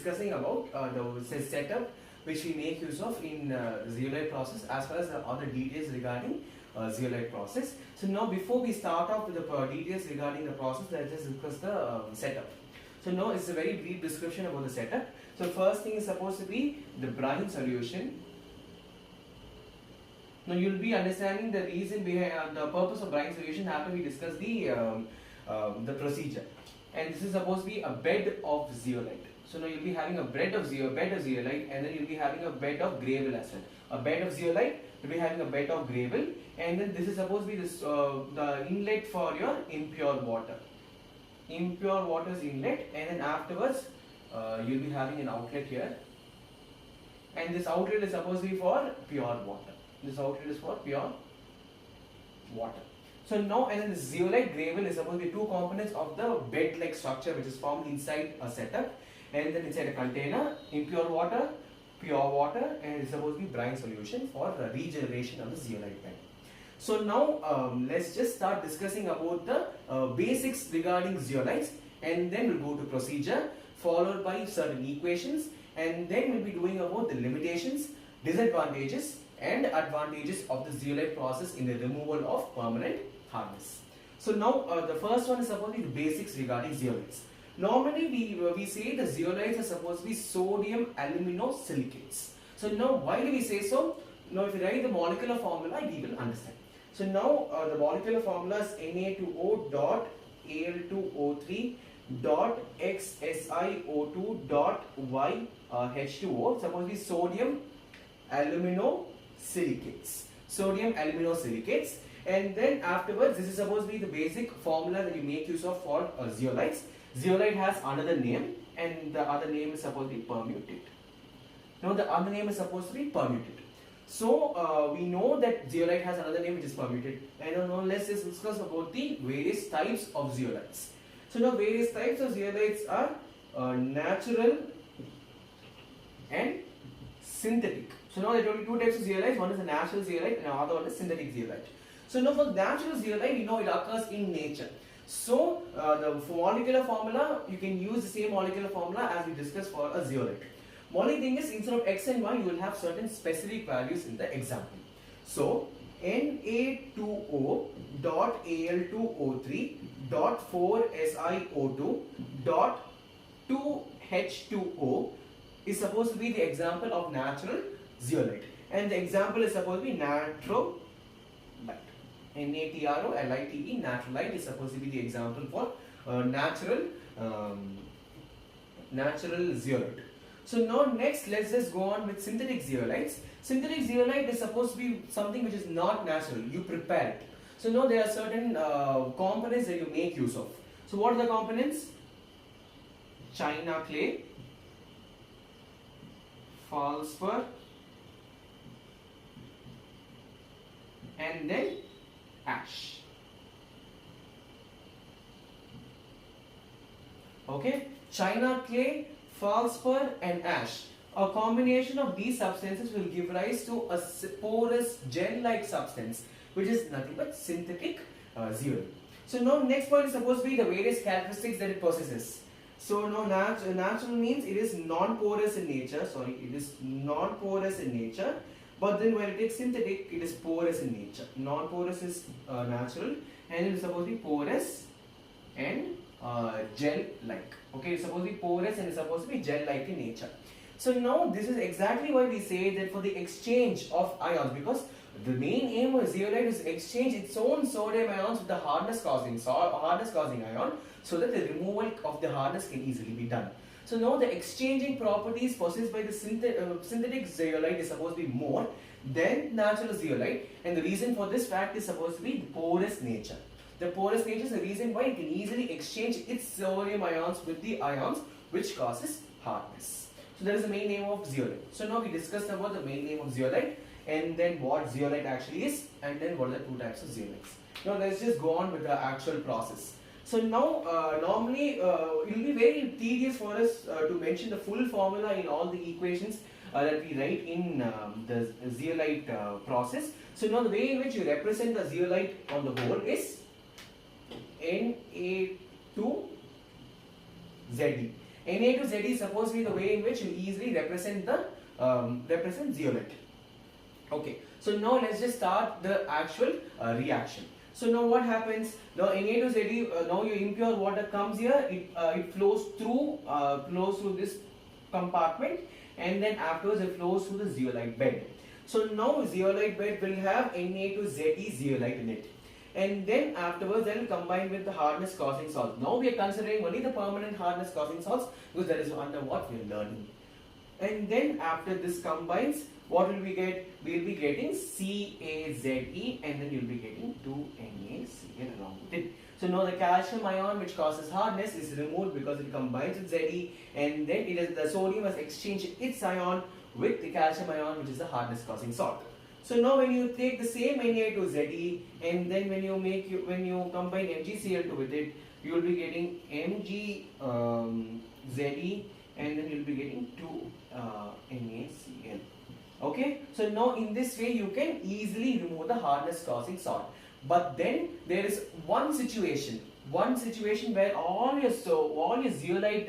discussing about the setup which we make use of in the zeolite process, as well as the other details regarding zeolite process. So now before we start off with the details regarding the process, let's just discuss the setup. So now it's a very brief description about the setup. So first thing is supposed to be the brine solution. Now you will be understanding the reason behind the purpose of brine solution after we discuss the procedure. And this is supposed to be a bed of zeolite. So now you'll be having a bed of zeolite, and then you'll be having a bed of gravel as well. A bed of zeolite, you'll be having a bed of gravel, and then this is supposed to be this the inlet for your impure water. Impure water is inlet, and then afterwards you'll be having an outlet here, and this outlet is supposed to be for pure water. This outlet is for pure water. So now, and then the zeolite gravel is supposed to be two components of the bed-like structure which is formed inside a setup, and then inside a container, impure water, pure water, and it's supposed to be brine solution for regeneration of the zeolite bed. So now let's just start discussing about the basics regarding zeolites, and then we'll go to procedure followed by certain equations, and then we'll be doing about the limitations, disadvantages and advantages of the zeolite process in the removal of permanent hardness. So now the first one is supposed to be the basics regarding zeolites. Normally we say the zeolites are supposed to be sodium aluminosilicates. So now why do we say so? Now if you write the molecular formula, we will understand. So now the molecular formula is Na2O dot Al2O3 dot XSiO2 dot YH2O. It's supposed to be sodium aluminosilicates. Sodium aluminosilicates. And then afterwards, this is supposed to be the basic formula that you make use of for zeolites. Zeolite has another name, and the other name is supposed to be permutate. Now the other name is supposed to be permutate. So we know that zeolite has another name which is permutate. And now let's just discuss about the various types of zeolites. So now various types of zeolites are natural and synthetic. So now there are only two types of zeolites. One is a natural zeolite and the other one is synthetic zeolite. So now for natural zeolite, we know it occurs in nature. So the molecular formula, you can use the same molecular formula as we discussed for a zeolite. Only thing is, instead of X and Y, you will have certain specific values in the example. So Na2O dot Al2O3 dot 4SiO2 dot 2H2O is supposed to be the example of natural zeolite, and the example is supposed to be natrolite. NaTROLITE, natrolite is supposed to be the example for natural zeolite. So now next, let's just go on with synthetic zeolites. Synthetic zeolite is supposed to be something which is not natural. You prepare it. So now there are certain components that you make use of. So what are the components? China clay, phosphor, and then ash. Okay, China clay, phosphor and ash. A combination of these substances will give rise to a porous gel-like substance, which is nothing but synthetic zeolite. So now next point is supposed to be the various characteristics that it possesses. So now natural means it is non-porous in nature. Sorry, it is non-porous in nature. But then when it is synthetic, it is porous in nature. Non-porous is natural, and it is supposed to be porous and gel-like. Okay, it's supposed to be porous and it's supposed to be gel-like in nature. So now this is exactly why we say that for the exchange of ions, because the main aim of zeolite is to exchange its own sodium ions with the hardness causing ion, so that the removal of the hardness can easily be done. So now the exchanging properties possessed by the synthetic zeolite is supposed to be more than natural zeolite, and the reason for this fact is supposed to be the porous nature. The porous nature is the reason why it can easily exchange its sodium ions with the ions, which causes hardness. So that is the main name of zeolite. So now we discussed about the main name of zeolite, and then what zeolite actually is, and then what are the two types of zeolites. Now let's just go on with the actual process. So now normally it will be very tedious for us to mention the full formula in all the equations that we write in the zeolite process. So now the way in which you represent the zeolite on the whole is Na2Zd. Na to Ze is supposed to be the way in which you easily represent the represent zeolite. Okay, so now let's just start the actual reaction. So now what happens? Now Na to Ze, now your impure water comes here. It flows through this compartment, and then afterwards it flows through the zeolite bed. So now zeolite bed will have Na to Ze zeolite in it, and then afterwards they will combine with the hardness causing salts. Now we are considering only the permanent hardness causing salts because that is under what we are learning. And then after this combines, what will we get? We will be getting CaZe, and then you will be getting 2NaCl along with it. So now the calcium ion which causes hardness is removed because it combines with Ze, and then the sodium has exchanged its ion with the calcium ion, which is the hardness causing salt. So now when you take the same Na to Ze, and then when you combine MgCl2 with it, you will be getting Mg Ze, and then you will be getting 2NaCl. Okay, so now in this way you can easily remove the hardness causing salt. But then there is one situation where all your zeolite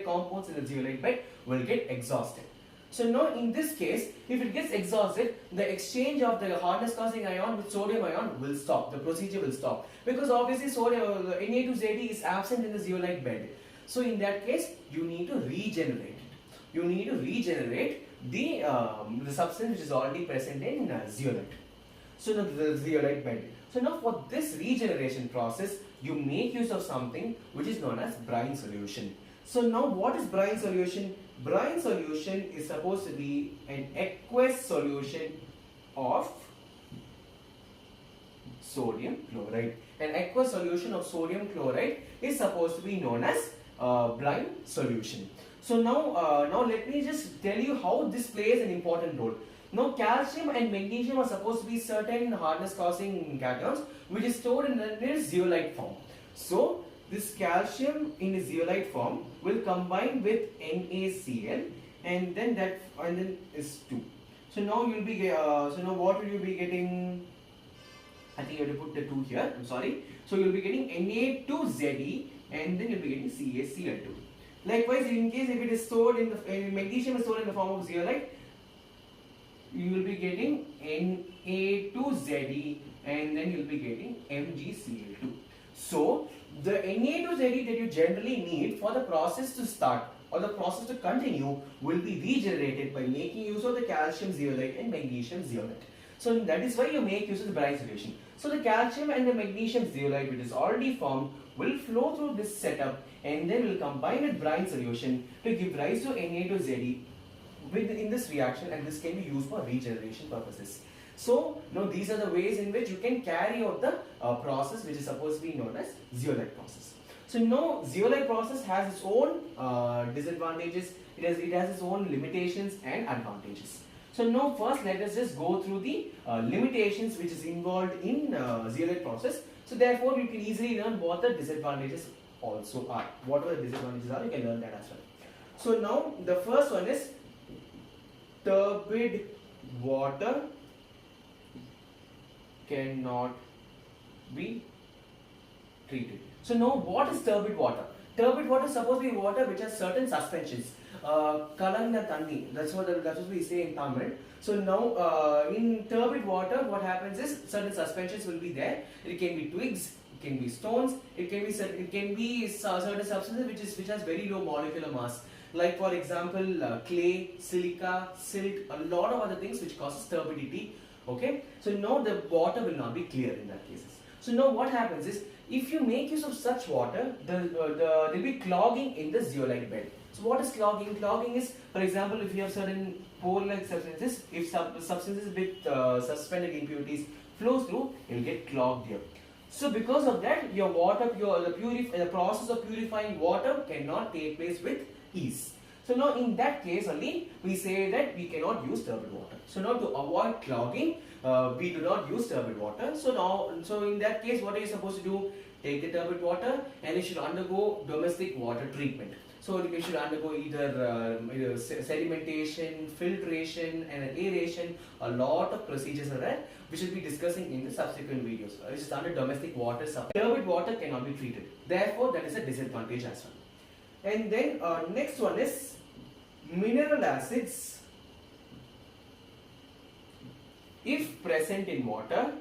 compounds in the zeolite bed will get exhausted. So now in this case, if it gets exhausted, the exchange of the hardness causing ion with sodium ion will stop. The procedure will stop because obviously sodium Na to Ze is absent in the zeolite bed. So in that case, you need to regenerate it. You need to regenerate the substance which is already present in zeolite. So now the zeolite bed. So now for this regeneration process, you make use of something which is known as brine solution. So now what is brine solution? Brine solution is supposed to be an aqueous solution of sodium chloride. An aqueous solution of sodium chloride is supposed to be known as brine solution. So now let me just tell you how this plays an important role. Now calcium and magnesium are supposed to be certain hardness causing cations which is stored in their zeolite form. So this calcium in the zeolite form will combine with NaCl, and then is 2. So now you'll be what will you be getting? I think you have to put the 2 here. I'm sorry. So you'll be getting Na2Ze, and then you'll be getting CaCl2. Likewise, in case if it is stored in the magnesium is stored in the form of zeolite, you will be getting Na2Ze, and then you'll be getting MgCl2. So the Na2Ze that you generally need for the process to start or the process to continue will be regenerated by making use of the calcium zeolite and magnesium zeolite. So that is why you make use of the brine solution. So the calcium and the magnesium zeolite which is already formed will flow through this setup and then will combine with brine solution to give rise to Na2Ze in this reaction, and this can be used for regeneration purposes. So now these are the ways in which you can carry out the process which is supposed to be known as zeolite process. So now zeolite process has its own disadvantages, it has its own limitations and advantages. So now first let us just go through the limitations which is involved in zeolite process. So therefore you can easily learn what the disadvantages also are. Whatever the disadvantages are, you can learn that as well. So now the first one is turbid water cannot be treated. So now what is turbid water? Turbid water is supposed to be water which has certain suspensions. Kalanga Tanni, that's what we say in Tamil. So now in turbid water, what happens is certain suspensions will be there. It can be twigs, it can be stones, it can be certain substances which has very low molecular mass. Like for example, clay, silica, silt, a lot of other things which causes turbidity. Okay, so now the water will not be clear in that cases. So now what happens is, if you make use of such water, there will be clogging in the zeolite bed. So what is clogging? Clogging is, for example, if you have certain pore-like substances, if substances with suspended impurities flows through, it will get clogged here. So because of that, your water, the process of purifying water cannot take place with ease. So now in that case only, we say that we cannot use turbid water. So now to avoid clogging, we do not use turbid water. So in that case, what are you supposed to do? Take the turbid water and you should undergo domestic water treatment. So you should undergo either sedimentation, filtration and aeration. A lot of procedures are there which we'll be discussing in the subsequent videos. It is under domestic water supply. Turbid water cannot be treated. Therefore, that is a disadvantage as well. And then next one is mineral acids if present in water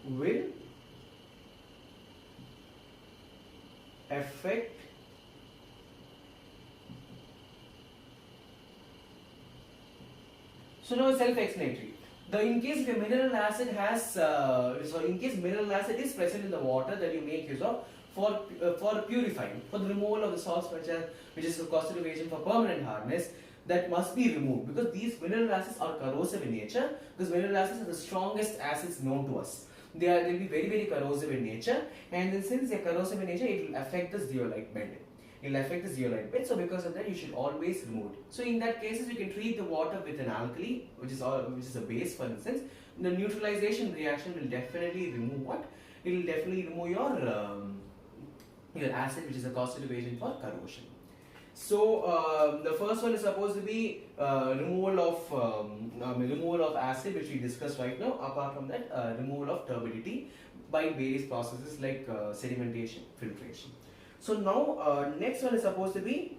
will affect so now self-explanatory. In case the mineral acid has in case mineral acid is present in the water that you make use of for purifying, for the removal of the salts which is a causative agent for permanent hardness, that must be removed, because these mineral acids are corrosive in nature, because mineral acids are the strongest acids known to us. They'll be very corrosive in nature, and then since they're corrosive in nature, it will affect the zeolite bed. It will affect the zeolite bed, so because of that you should always remove it. So in that cases you can treat the water with an alkali, which is a base, for instance. The neutralization reaction will definitely remove what? It will definitely remove your acid, which is a causative agent for corrosion. So the first one is supposed to be removal of acid, which we discussed right now. Apart from that, removal of turbidity by various processes like sedimentation, filtration. So now next one is supposed to be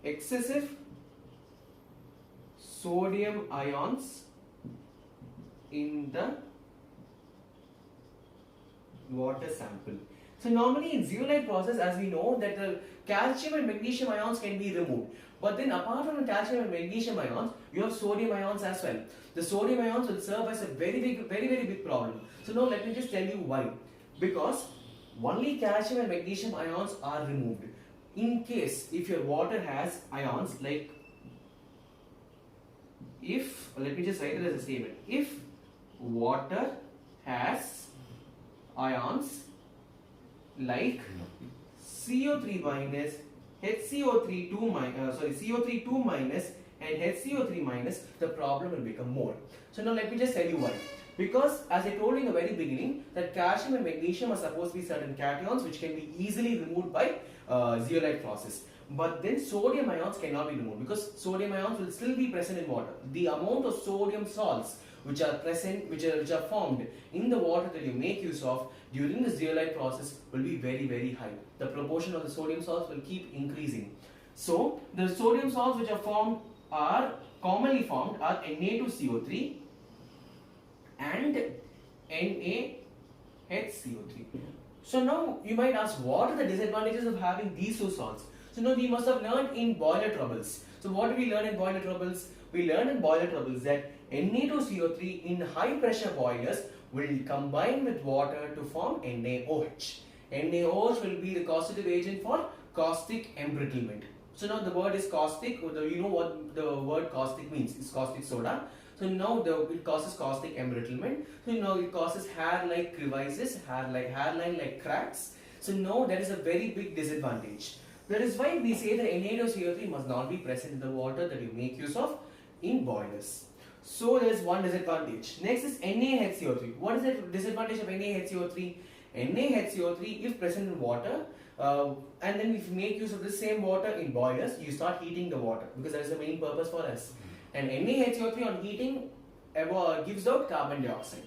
excessive sodium ions in the water sample. So normally in zeolite process, as we know, that the calcium and magnesium ions can be removed. But then apart from the calcium and magnesium ions, you have sodium ions as well. The sodium ions will serve as a very big problem. So now let me just tell you why. Because only calcium and magnesium ions are removed. In case if your water has ions like, let me just write it as a statement. If water has ions like CO3 minus, HCO3 2 minus, CO3 2 minus and HCO3 minus, the problem will become more. So now let me just tell you why. Because as I told you in the very beginning, that calcium and magnesium are supposed to be certain cations which can be easily removed by zeolite process. But then sodium ions cannot be removed, because sodium ions will still be present in water. The amount of sodium salts which are present, which are formed in the water that you make use of during the zeolite process will be very high. The proportion of the sodium salts will keep increasing. So the sodium salts which are commonly formed are Na2CO3 and NaHCO3. So now you might ask, what are the disadvantages of having these two salts? So now we must have learned in boiler troubles. So what do we learn in boiler troubles? We learn in boiler troubles that Na2CO3 in high pressure boilers will combine with water to form NaOH. NaOH will be the causative agent for caustic embrittlement. So now the word is caustic, you know what the word caustic means, it's caustic soda. So now it causes caustic embrittlement. So now it causes hair-like crevices, hairline like cracks. So now that is a very big disadvantage. That is why we say that Na2CO3 must not be present in the water that you make use of in boilers. So there is one disadvantage. Next is NaHCO3. What is the disadvantage of NaHCO3? NaHCO3, if present in water, and then if you make use of the same water in boilers, you start heating the water, because that is the main purpose for us. And NaHCO3 on heating gives out carbon dioxide.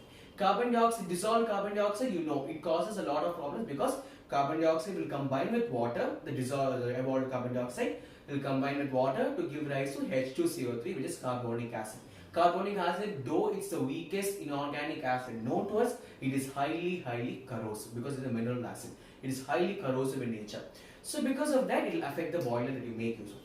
Dissolved carbon dioxide, you know, it causes a lot of problems, because carbon dioxide will combine with water, the evolved carbon dioxide will combine with water to give rise to H2CO3, which is carbonic acid. Carbonic acid, though it's the weakest inorganic acid known to us, it is highly corrosive, because it's a mineral acid. It is highly corrosive in nature. So because of that, it will affect the boiler that you make use of.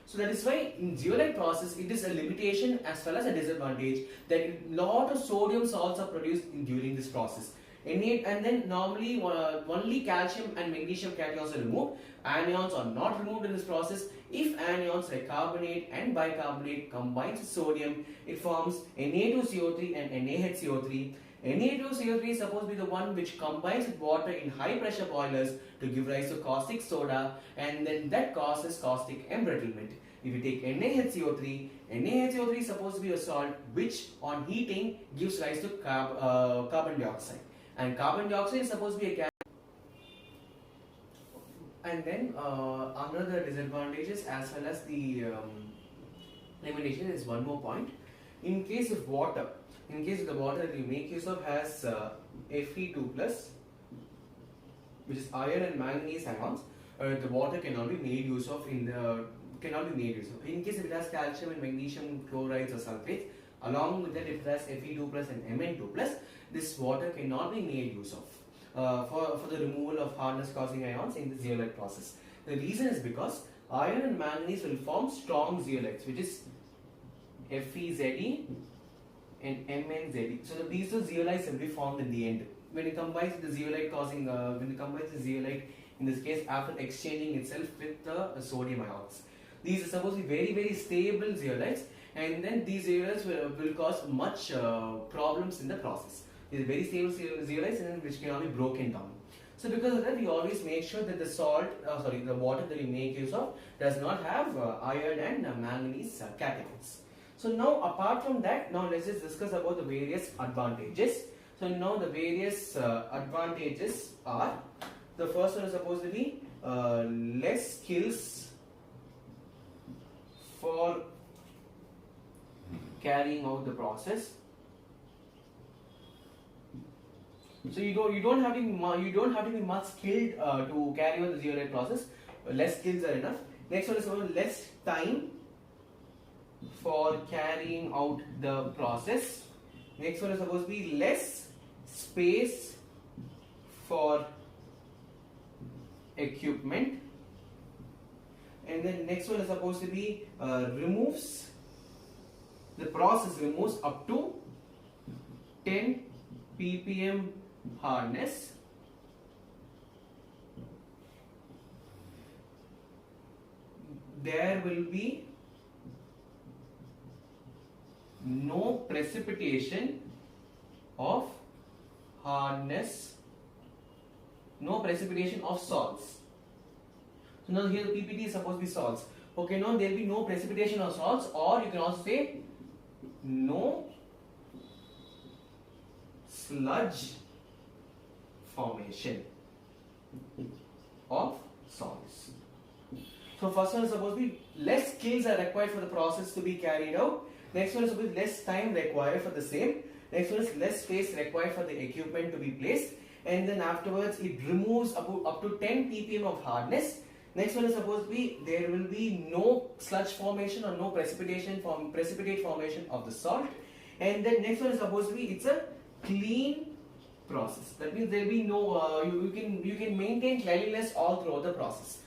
So that is why in zeolite process, it is a limitation as well as a disadvantage that a lot of sodium salts are produced during this process. And then normally only calcium and magnesium cations are removed. Anions are not removed in this process. If anions like carbonate and bicarbonate combines with sodium, it forms Na2CO3 and NaHCO3. Na2CO3 is supposed to be the one which combines with water in high pressure boilers to give rise to caustic soda, and then that causes caustic embrittlement. If you take NaHCO3, NaHCO3 is supposed to be a salt which on heating gives rise to carbon dioxide, and carbon dioxide is supposed to be a gas. And then another disadvantages as well as the limitation is one more point. In case of water, in case of the water that you make use of has Fe2 plus, which is iron and manganese ions, the water cannot be made use of in the In case if it has calcium and magnesium chlorides or sulfates, along with that if it has Fe2 plus and Mn2 plus, this water cannot be made use of for the removal of hardness causing ions in the zeolite process. The reason is because iron and manganese will form strong zeolites, which is FeZe and MnZe. So these two zeolites will be formed in the end. When it combines the zeolite in this case after exchanging itself with the sodium ions. These are supposed to be very, very stable zeolites, and then these zeolites will cause much problems in the process. These are very stable zeolites and which cannot be broken down. So because of that, we always make sure that the water that we make use of does not have iron and manganese cations. So now apart from that, now let's just discuss about the various advantages. So now the various advantages are, the first one is supposed to be less skills for carrying out the process. So you don't have to be much skilled to carry out the zeolite process. Less skills are enough. Next one is about less time for carrying out the process. Next one is supposed to be less space for equipment. And then next one is supposed to be the process removes up to 10 ppm hardness. There will be no precipitation of hardness, no precipitation of salts. So now here the PPT is supposed to be salts. Okay, now there will be no precipitation of salts, or you can also say no sludge formation of salts. So first one is supposed to be less skills are required for the process to be carried out. Next one is supposed to be less time required for the same. Next one is less space required for the equipment to be placed. And then afterwards it removes up to 10 ppm of hardness. Next one is supposed to be there will be no sludge formation or no precipitate formation of the salt. And then next one is supposed to be it's a clean process. That means there will be no you can maintain cleanliness all throughout the process.